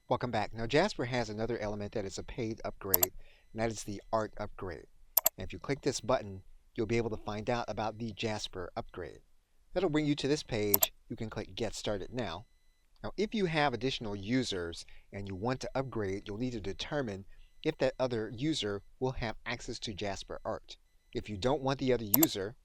Welcome back. Now Jasper has another element that is a paid upgrade, and that is the art upgrade. And if you click this button, you'll be able to find out about the Jasper upgrade. That'll bring you to this page. You can click Get Started Now. Now if you have additional users and you want to upgrade, you'll need to determine if that other user will have access to Jasper Art. If you don't want the other user,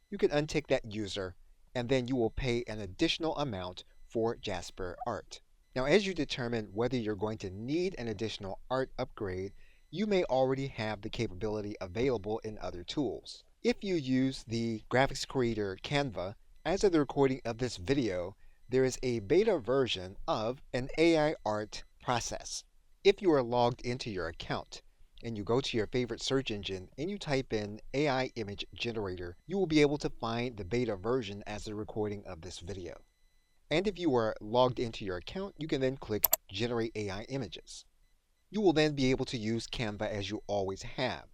you can untick that user, and then you will pay an additional amount for Jasper Art. Now, as you determine whether you're going to need an additional art upgrade, you may already have the capability available in other tools. If you use the graphics creator Canva, as of the recording of this video, there is a beta version of an AI art process. If you are logged into your account, and you go to your favorite search engine and you type in AI image generator, you will be able to find the beta version as the recording of this video. And if you are logged into your account, you can then click Generate AI Images. You will then be able to use Canva as you always have.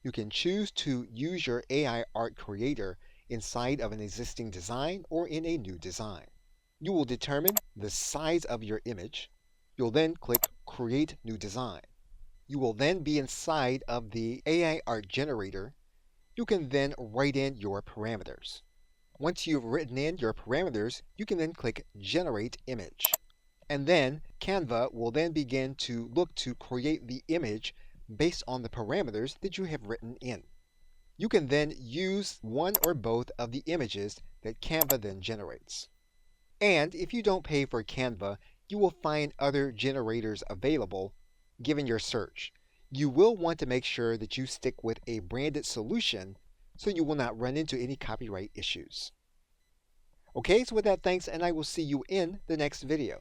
You can choose to use your AI art creator inside of an existing design or in a new design. You will determine the size of your image. You'll then click Create New Design. You will then be inside of the AI art generator. You can then write in your parameters. Once you've written in your parameters, you can then click Generate Image. And then Canva will then begin to look to create the image based on the parameters that you have written in. You can then use one or both of the images that Canva then generates. And if you don't pay for Canva, you will find other generators available given your search. You will want to make sure that you stick with a branded solution so you will not run into any copyright issues. Okay, so with that, thanks, and I will see you in the next video.